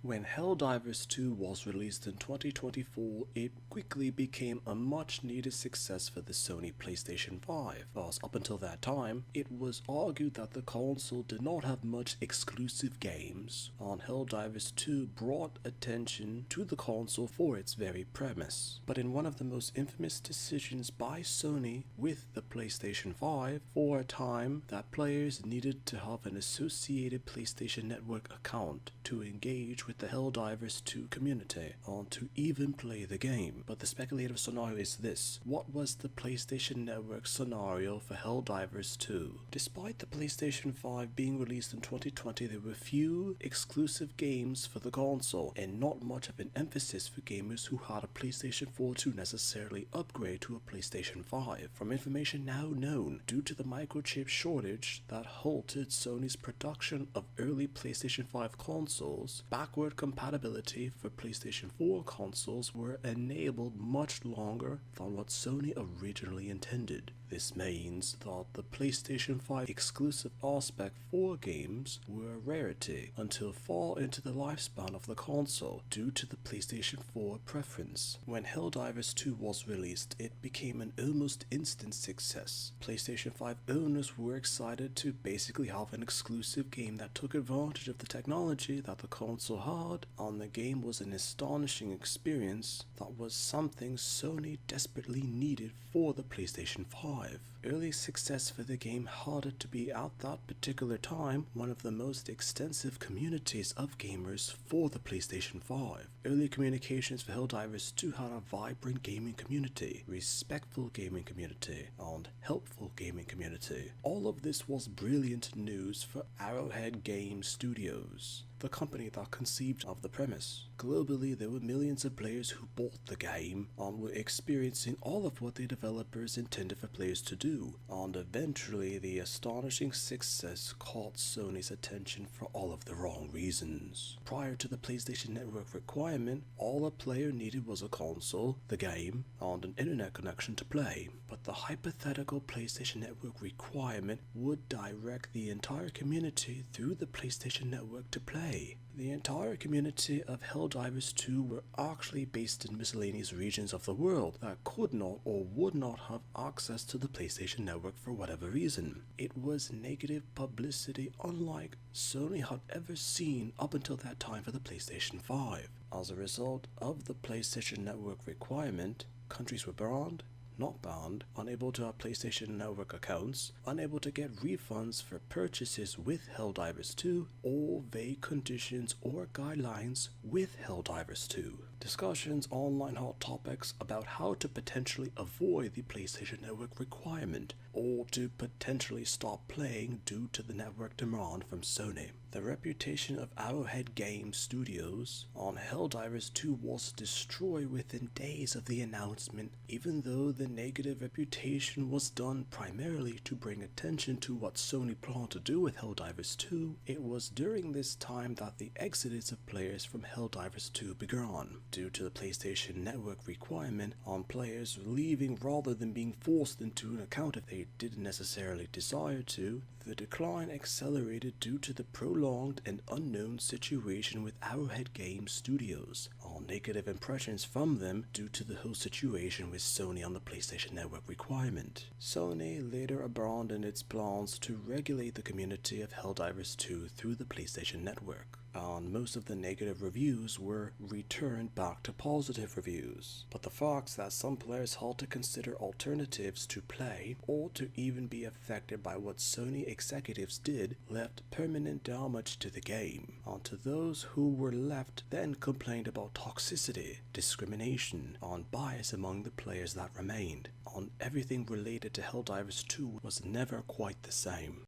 When HellDivers 2 was released in 2024, it quickly became a much needed success for the Sony PlayStation 5, as up until that time, it was argued that the console did not have much exclusive games, and HellDivers 2 brought attention to the console for its very premise. But in one of the most infamous decisions by Sony with the PlayStation 5, for a time that players needed to have an associated PlayStation Network account to engage with the HellDivers 2 community and to even play the game. But the speculative scenario is this: what was the PlayStation Network scenario for HellDivers 2? Despite the PlayStation 5 being released in 2020, there were few exclusive games for the console and not much of an emphasis for gamers who had a PlayStation 4 to necessarily upgrade to a PlayStation 5. From information now known, due to the microchip shortage that halted Sony's production of early PlayStation 5 consoles, backward compatibility for PlayStation 4 consoles were enabled much longer than what Sony originally intended. This means that the PlayStation 5 exclusive aspect for games were a rarity until far into the lifespan of the console due to the PlayStation 4 preference. When HellDivers 2 was released, it became an almost instant success. PlayStation 5 owners were excited to basically have an exclusive game that took advantage of the technology that the console had, and the game was an astonishing experience that was something Sony desperately needed for the PlayStation 5. Early success for the game had it to be at that particular time one of the most extensive communities of gamers for the PlayStation 5. Early communications for HellDivers 2 had a vibrant gaming community, respectful gaming community, and helpful gaming community. All of this was brilliant news for Arrowhead Game Studios, the company that conceived of the premise. Globally, there were millions of players who bought the game and were experiencing all of what the developers intended for players to do, and eventually the astonishing success caught Sony's attention for all of the wrong reasons. Prior to the PlayStation Network requirement, all a player needed was a console, the game, and an internet connection to play. But the hypothetical PlayStation Network requirement would direct the entire community through the PlayStation Network to play. The entire community of HellDivers 2 were actually based in miscellaneous regions of the world that could not or would not have access to the PlayStation Network for whatever reason. It was negative publicity unlike Sony had ever seen up until that time for the PlayStation 5. As a result of the PlayStation Network requirement, countries were banned, not banned, unable to have PlayStation Network accounts, unable to get refunds for purchases with HellDivers 2, or vague conditions or guidelines with HellDivers 2. Discussions online hot topics about how to potentially avoid the PlayStation Network requirement, or to potentially stop playing due to the network demand from Sony. The reputation of Arrowhead Game Studios on HellDivers 2 was destroyed within days of the announcement, even though the negative reputation was done primarily to bring attention to what Sony planned to do with HellDivers 2. It was during this time that the exodus of players from HellDivers 2 began, due to the PlayStation Network requirement on players leaving rather than being forced into an account if they didn't necessarily desire to. The decline accelerated due to the prolonged and unknown situation with Arrowhead Game Studios, all negative impressions from them due to the whole situation with Sony on the PlayStation Network requirement. Sony later abandoned its plans to regulate the community of HellDivers 2 through the PlayStation Network, and most of the negative reviews were returned back to positive reviews. But the fact that some players had to consider alternatives to play, or to even be affected by what Sony executives did, left permanent damage to the game, and to those who were left then complained about toxicity, discrimination, and bias among the players that remained, and everything related to HellDivers 2 was never quite the same.